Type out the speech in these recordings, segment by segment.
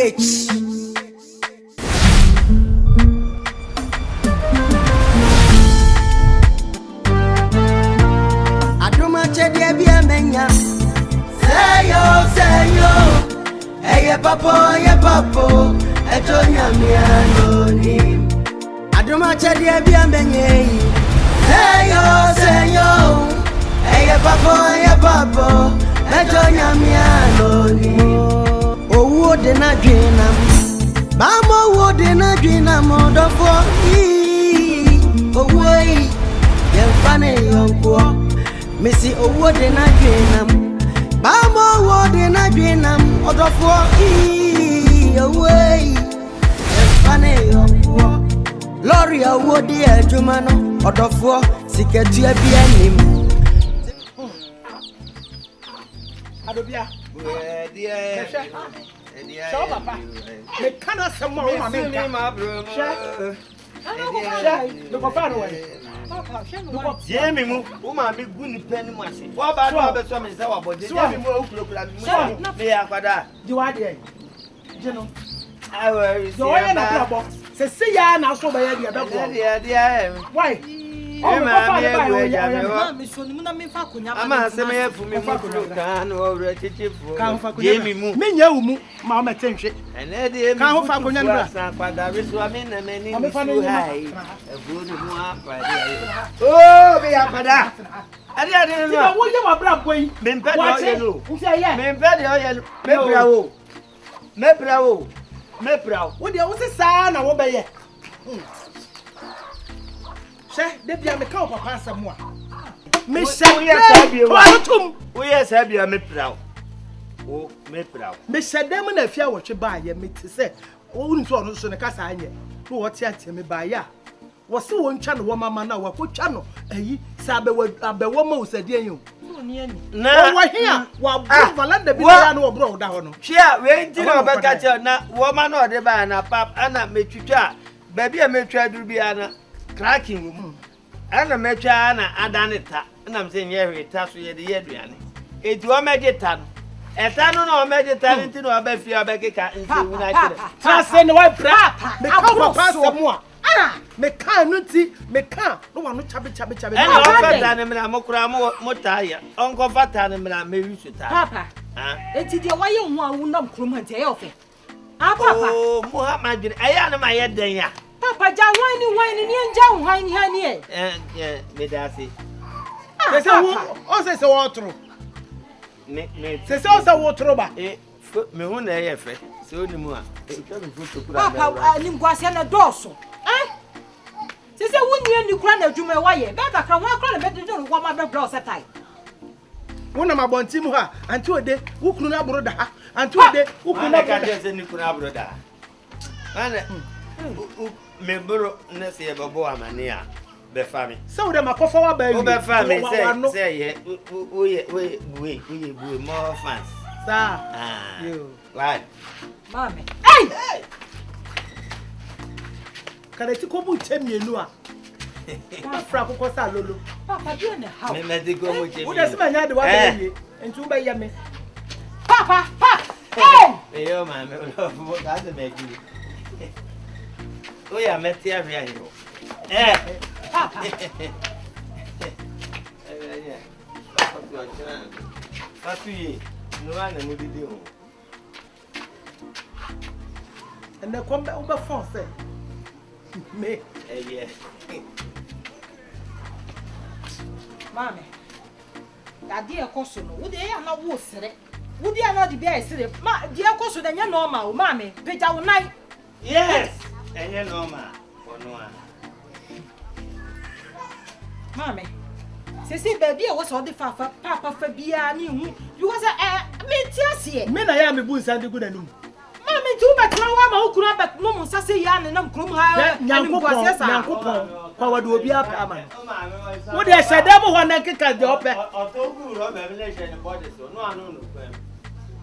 H. Aduma chedia bia menya. Say yo. Hey papo. Etonya mi anoni. Aduma chedia bia menya. Say yo. Hey papo. Etonya mi anoni. Owo de na dwinam. Mama wo de na dwinam odofo. Owo yi. Yemfane yonko. Missy owo de na dwinam. Mama wo de na dwinam odofo. Owo yi. Yemfane yonko. Lori owo de adwuma no odofo siketu abia nim. Adobia. Show papa. Me kana some more ma me bro. Look up away. Papa, Jamie mu, o ma me gu ni pen mu ase. Wo ba do be so me se wa bode. Jamie mu o kura mu. Me akwada. Di wa de. Je no. Awe. So why na club? Se ya na so ba ya dia be go. Why? Oh, me so ni na me fa konya. Ama se me yafu me mu kan o re chichifu. Jamie mu. Me nya umu ma o metenhwe. Ene de kan ho fa konya nura. Sa kwada we so me na me ni su hai. Ebu ni mu apa de. Oh, be akwada. Ade no. Wo ye wa bra boy. Me mpe de o ye no. Nti ye. Me mpe de o ye no. Me prawo. Wo de wo se sa na wo be ye. She de bia me ka papa asem a. Me she ye sabia wa. Tum. Wo ye sabia me prawo. O me prawo. Me she dem na afia wo twe ba ye me ti se. Wo unu so no so ne kasa anye. No wo ti atie me ba ya. Wo se wo ntwa no wo mama na wo kotwa no ayi sa abewo ma usadi enyo. Na wo hia wo valanda bi ya no wo bro da ho no. Hia we nti na obeka che na wo ma na ode ba na pap ana metwitwa ba bia metwa duru bia na cracking wo ana metwa na adaneta na mse nye hweta so ye de yeduane eti o megeta no eta no na o megeta nti na obafia obekeka nti wu na kire trase ne wa bra me ka papa asem a me ka no ti me ka no wa no chabe ana o fata ne mena mokura mo taya onko fata ne mena me wi suta papa eti de wa ye hu a wu nam krom ante ye ofe papa oh Muhammad aya na ma ye den ya papa ja wine ni enja hu han ha ni me da se se wo o se wo tro me se o wo tro ba me hu na ye fe se oni mu a twa me foto kura papa ni ngwase na doso se wunye ni kura na adwuma wa ye be kakra ho akra na be de wo ma be bra setai wona mabonti mu ha anti ode wukunu na buru da ha anti ode wukunu na ka je se ni kunu abro da ana me bro na se ye babo amane a be fa me se wo de makofa wa ba wi o be fa me se ye we more fans sa you right mame kada ti ko bu chemienu a afra kokko sa lolo papa bi na how me di ko mo chemienu wo de se manya de wa ba ye entu ba ye me papa yo mame o ga se me gi o ya meti avia yo papa Papi, no ana mo didi o. ene ko be o be fon se me Yeah. mame ade e koso no wo de ya na wo sere wo de na de bia sere ma de e koso de nya normal o mame peja wo nai Yes. Enye normal. Ono a. mame se baby e wo so de fa papa fa bia ni hu because me ti ase me na ya me bu nsa de gu nanum mame tu betra wa ma okura bet no mo sase ya ne nam krom ha nyankopon kwa wade obi apa ama wo de hyede mo ho na keka de ope Otogu ro me le hye ne body so no anu no kwem.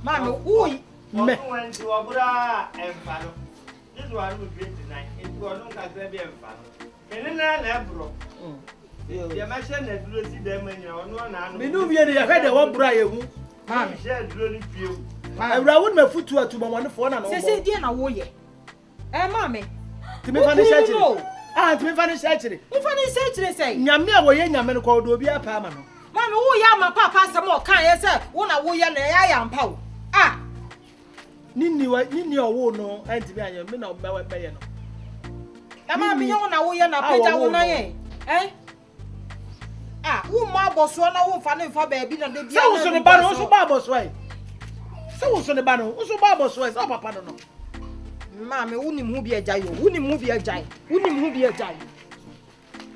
mame uyi me Wenti obura emfa no. This one will 29. It was no kakra bi emfa no. Ene na ebro. Ya ma hye na duro si dem anya ono na anu. me nu wie ne ya hwede wo bra ye hu mame hye duro ni pie. Ewura won me futu atuma won fo na no. Say dey na wo ye. Mama. Ti me fa ne shachire. Ti me fa ne shachire. Wo fa ne shachire say. Nyame a wo ye nyame no ko do obi apa ama no. Mama wo ya ma papa asem o kan ye say wo na wo ye na ya mpa wo. Nini owo no anti me anya me na be ye no. Mama me yo na wo ye na peja wo na ye. Wo ma boso na wo fa ne fa ba bi na de bia. Say wo so ne ba no, wo so ba boso ai. Say wo so ne ba no, wo so ba boso ai, say papa no no. Mama woni mu bi agya yo, woni mu bi agya. Woni mu bi agya.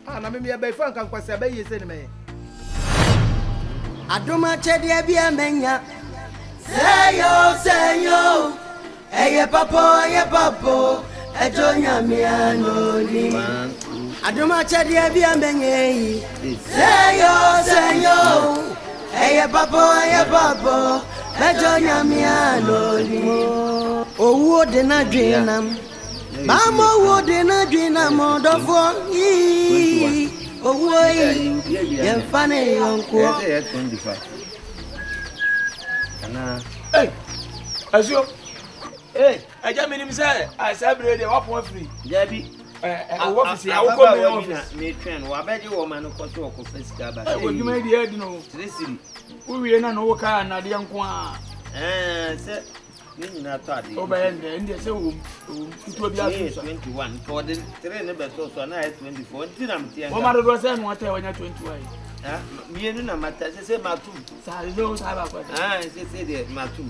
Na me be fa nkan kwase ba yi se ne me. Adoma chede bia menya. Say yo. Eye papo. Ejo nyame anoni. Adoma chede bia menya. Say yo. Eye papo. Ejo nyame anoni. Owo de na dwenam. Mama wo de na dwenam odofo. Owo yi. Yemfane yonko. Hey, Azio. Hey, I just made him say, I celebrate the open free. Jabi. Office, I will come in office. Me train, wa be di woman ko to ko fisika ba. Hey, you made the head no. Tresiri. We na no ka na de nko a. Say ni nyina to ade. O ba ende, ndi say wo tutu bi aso. 21. For the train be so na 24. Nti na mtie. O ma do say no ata wanya 21. Mienu na mata say matu. Sa zo sa ba kwa. Say de matu.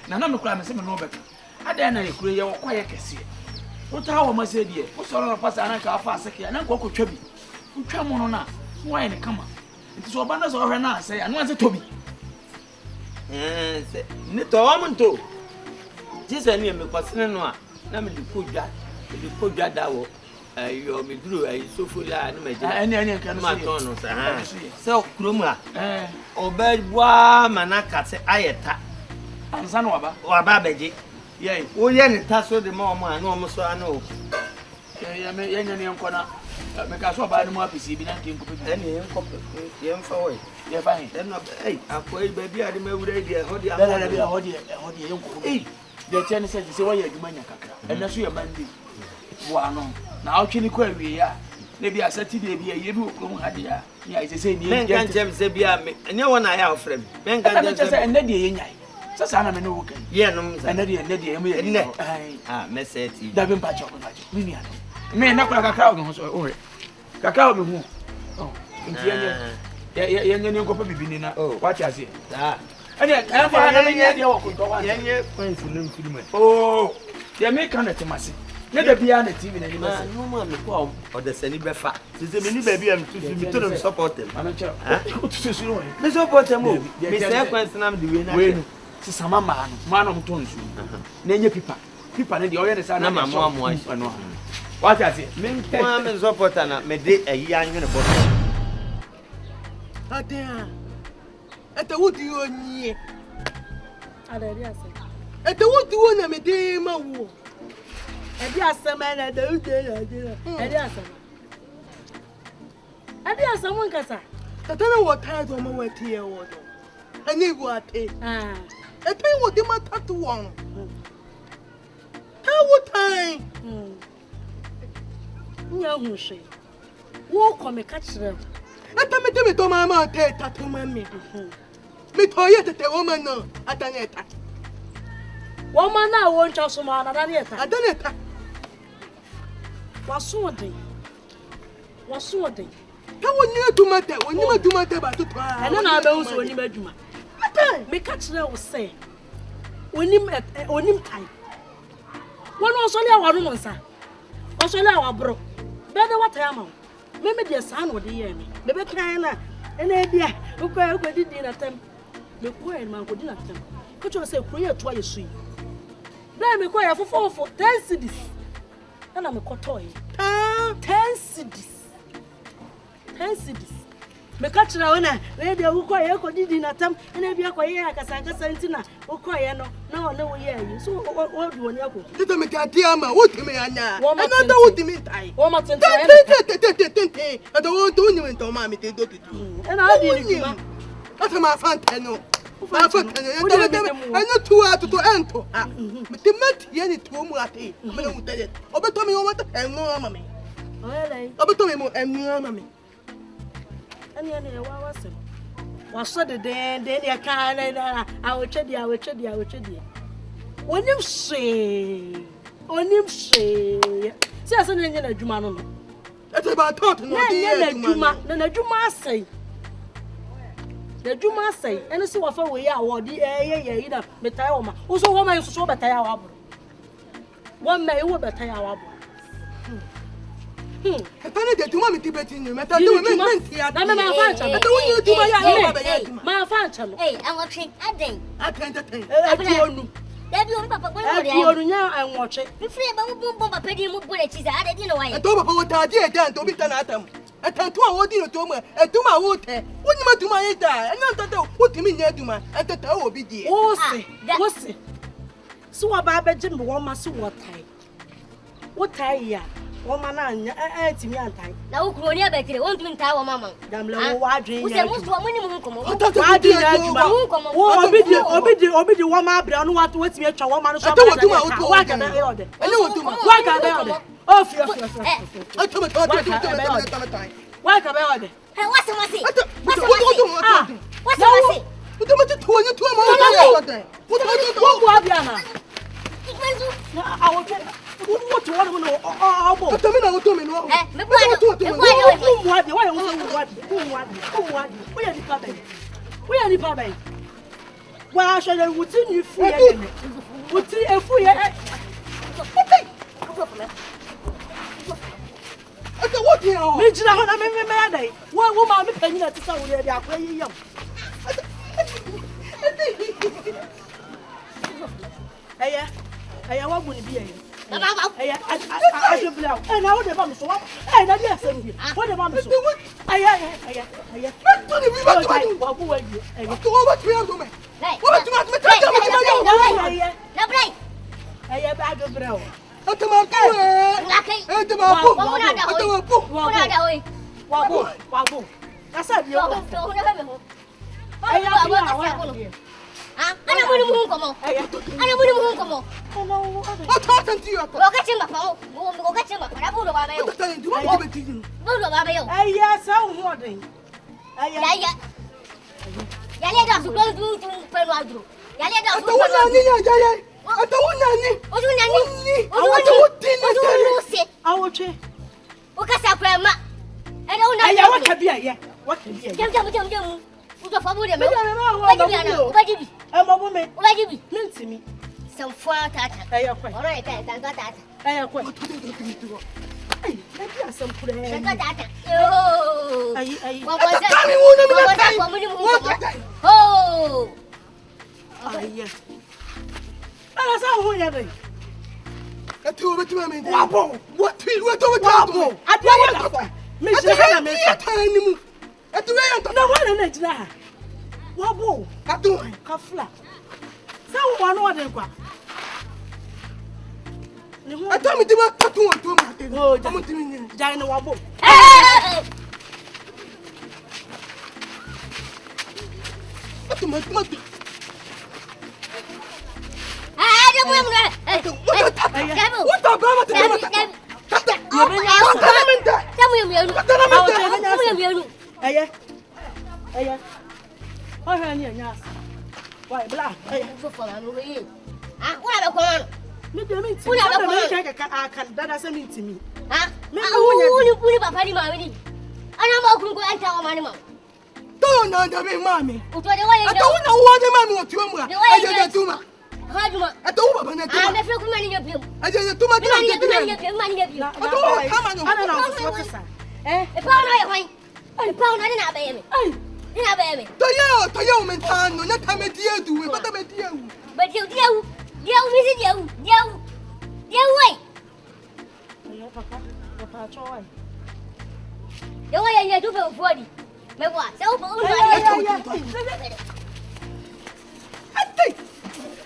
Na me kura me say me no beka. Ada na ekure ye wo kwaye kese. Wo ta wo ma say de. Wo so na pasa na ka afa aseke na nko kotwa bi. Wo twa mo no na. Wo aye ne kama. Nti so ba na so hwe na say anu ase tobi. Say ni to wa mo nto. Jise ni me kwasene no a na me de kodwa da wo. Yo me duru sofola na me je. Ene kan ma ton no sa. Se okrom a. Oba bua manaka se ayeta. Ansa no waba beje. Ye. Wo ye ne taso de ma omo anu omo so anu. Ye me ye nyane enko na me ka so ba ni mo apisi bi na nke nko bi. Ene enko ye mfa wo. Ye fa hin. Eno akoi ba bi ade ma wura di ho di Bela bi ho di enko. De tiane se wo ye adwuma nya kakra. Ene so ye mandi. Wo ano. Na awtwe ko awie ya. Na bi asati de bi ye bi okrom ha de ya. Ya ise se ni. Men kan jem se bia me. Ene wona ya ofrem. Men kan jem se ene de ye nyai. Sasa na me no wokan. Ye no mza. Ene de ye me ye. Meseti. Da bi mpacho. Ni ni ano. Me na kura kakra o me ho so o. Kakra o me hu. Nti ye nyane nkopa bibini na. What you say? Ene kan fa na me ye de wo kunto wa. Ye kwansi na mfilm. Ye me kan na temase. Ne da bia na TV na ni mase. No ma me ko o de sani be fa. Se me ni ba bia me tutu mi to no support them. Mama cha. O tutu so no. Me support them o. Me say kwansi na me de we na. We no. Si sama ma no mo ton su. Na enye pipa ne de o ye de sa na ma mo ano. What you say? Me kwa me support na me de ayi anwene bo. Adia. Eta wudi onye. Ada ri ase. Eta wudi wona me de ma wo. Edi asema na da ude na de. Edi asema. Edi asema nkasa. Tata na wo tired o ma wati e wo do. Ani bu ate. Eta wo de ma tatu won. Ta wo time. Nya hu hwe. Wo ko me ka kire. Eta me de me to ma ma te tatu ma me. Me to ye tete wo ma no. Ata na eta. Wo ma na wo ncha so ma na da na eta. Ada na eta. Waso de. Ta woni aduma te ba to to. Ene na ba uso oni maduma. Ata me ka kire wo se. Onim time. Wono so le awaro mo nsa. O so le awabro. Be de wata ya ma. Me de sa na ode ye me. Be kan na ene dia. Ukwa didi na tem. Me ko en man ko di na tem. Ko cho se kuro ye to aye sui. Be me ko ya fofofo 10 cedis. Na me ko toy. 10 cedis. 10 cedis. Me ka kira wona we de ukwa ye ko didi na tem. Ene bia ko ye akasa ntina ukwa ye no. Na one wo ye yi. So wo du woni akoko. Tete me ka dia ma wo timi anya. Ena da wo timi tai. Wo ma tente. Ada wo do ni nto ma me te do tutu. Ena adi ni kuma. Ata ma fanta no. African, and not 2 hours to enter. But the met any 2 more at 8. Obetomi what and more mammy. Obetomi and more mammy. And then what was it? Was so the then you can't. I will check you. When you say, see, I said, a Jumano. That's about thought. No, Juma say. The Juma say, and see what we are, or the air, Metayoma. Also, woman is so better. One may over better. I can't do my Tibet in you. My fancy. Hey, I'm watching. I can't attend. Papa, I'm watching. the free Baba Petty Mubulet is added in a way. I told what I did done to be done at them. I can't do what you told me, and to my water. What you do my head, and not what you mean, Yaduma, and the tower be dear. What's it? So about Jim, one must what time? What time? Woman, auntie, me anti. Now, Cronia Betty won't win Tower Mamma. Damn low, I drink. Who's a minimum come on? Obey the woman, brown, what what's me a woman? I don't want to my order. I know what I order. Oh, I told me, why can I order? What's the massy? What's the massy? What do you do? What do you do? I will get what to want to know. Oh, tell me now, tell me now. Where are the public? Why shall I would you free? Would see a free? What do you Mitch, I am one woman penny at the sound where they are playing young. Hey, I won't be here. I should blow. And now the bomb so up. And I guess what the bomb is. Some far tata. All right, thank God that. I told me to work to my oh, Jane Wabo.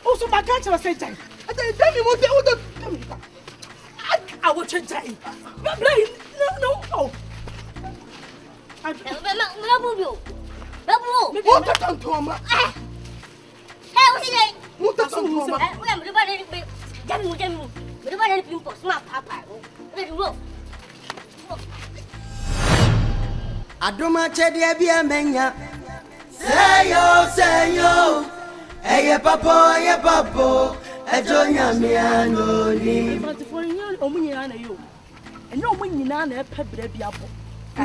Also, my country was saying, tell me what I will change. No. Adoma chede bia menya. Say yo. Eye papo. Ejonya mi anoni. But for you, omunyina na yo. Enyo omunyina na epebere bia bo.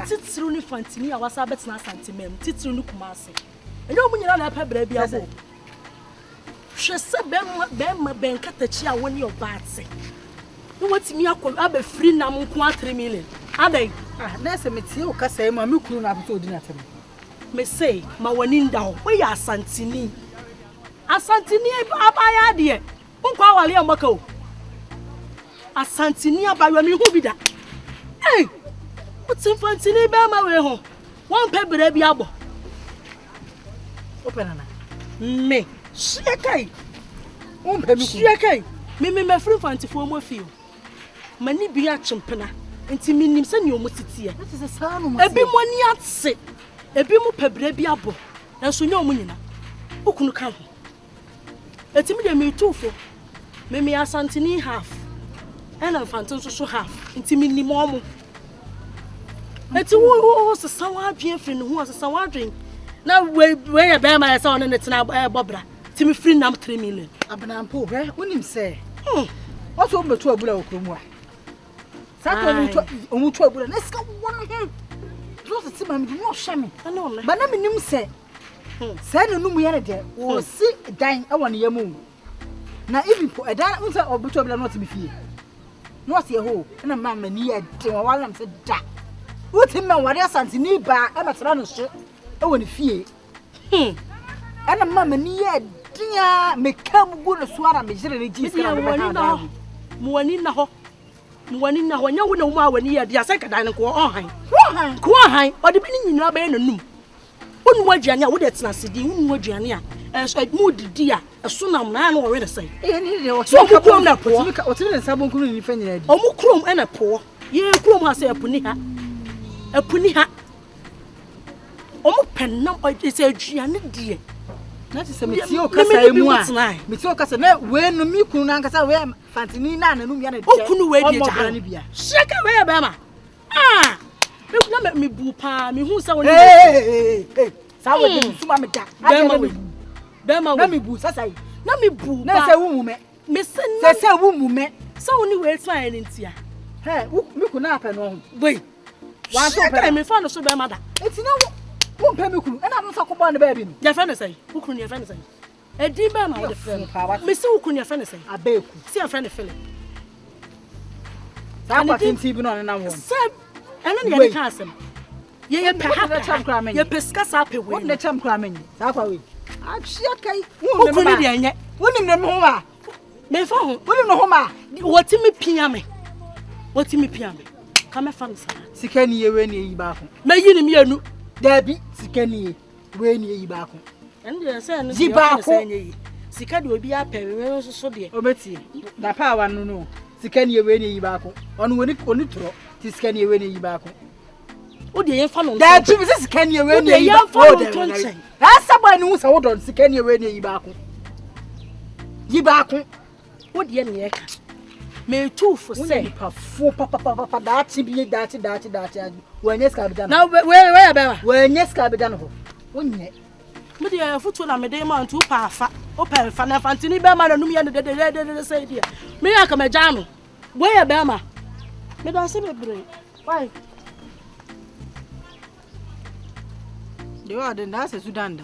Titiru ni fantini a wasa betina santimem. Titiru ni kumase. Enyo omunyina na epebere bia bo. Hwese bem katachi a woni obate. No watimi akọ abe free na mo nko 3 million. Adai. Na se metie o kasa e ma me kunu na abeto odi na tem. Me say ma wani nda ho. We ya asantini. Asantini abaya de. Nko awale amaka o. Asantini abayo mi hu bi da. Eh. Utim fantini be ma we ho. Won pebere bi abo. Open na. Me. Shekai. Pemi ku. Shekai. Me free fantifo mo feel. Mani bi a chimpena. Enti minim se ne omotitie. That is a sound. Ebi mo ni atse. Ebi mo pebere bi abo. Enso nya omunyina. Okunu ka ho. Eti me de me tufo. Me asantini half. Ena fantin so half. Enti minim omo. Eti wo se sawa adwen free no ho se sawa adwen. Na we ya be ma yesa on ne tena bobra. Ti me free nam 3 million. Abanampo he wonim se. Oso mbetu abula okromu a. Sato omutu abula na sika won ho. Just ti ma me no hwe me. Ba na menim se. Se no numu ya ne de wo si dan e won yamu. Na even po edan unsa obetu abula no ti me fie. No se ho na ma mani ya de wala me se da. Uti me wari asante ni ba e metara no so e woni fie. Ana ma mani ya dia me kam go no so ara me jire ne ji sika na Muwani na ho nya wo na wo ma wani ya dia sai ka dan ko on han odi bi ni nyina ba ye nanum wonu aduane a wo de tena sidi wonu aduane a mu didi a so nam na na wo we de sai ni de wo so mu krom na po o ti ne sabon kunu ni fa nyina di o mu krom e na po ye krom ha sai apuni ha o mu pennam o de sai aduane die na ti se meti o kasa emu a meti o kasa na we no mi kunu na nkasa we fantini na nanum ya na de o kunu we die ja sheka we ya ba ma me kuna me bu pa me hu sa woni sa we de suma me da be ma we na me bu sasa na me bu na se wu mu me se wu mu me sa woni we try ni ntia mi kuna apa no boy wa so pe me fa no so be ma da eti na wo pemi kunu ena mo fa ko bo ne ba bi no ya fa ne sai ukunu ya fa ne sai edi ba ma wo de friend me se ukunu ya fa ne sai abeku si ya friend fele da kwa tinti bi no na wo se ena ne ya ka asem ye pe ha ye peska sa pe we wo ne cham kra menyi da kwa we a chia kai ukunu de enye wonim ne ho ma me fa ho wonim ne ho ma wotimi pia me ka me fa ne sa sika ni ye we ni yi ba ko me yi ni mi anu Dabi sikani we ni yi ba ko ende se no ji ba ko sika de obi apɛ we so de obeti da pa wa no sikani we ni yi ba ko onu oni tro ti sikani we ni yi ba ko o de yen fa no da tu mi sikani we ni yi ba ko asa ba ni usa wo don sikani we ni yi ba ko o de yen ye ka me tu fo se pa fo pa da ti bi da ti wanye ska bidan na we ya be ma wanye ska bidan ho wonye me de futu na me de ma ntu pa afa o pa fa na fantini be ma na num ya de say dia me ya ka me jano we ya be ma me don se bebre why de wa de na se Sudan da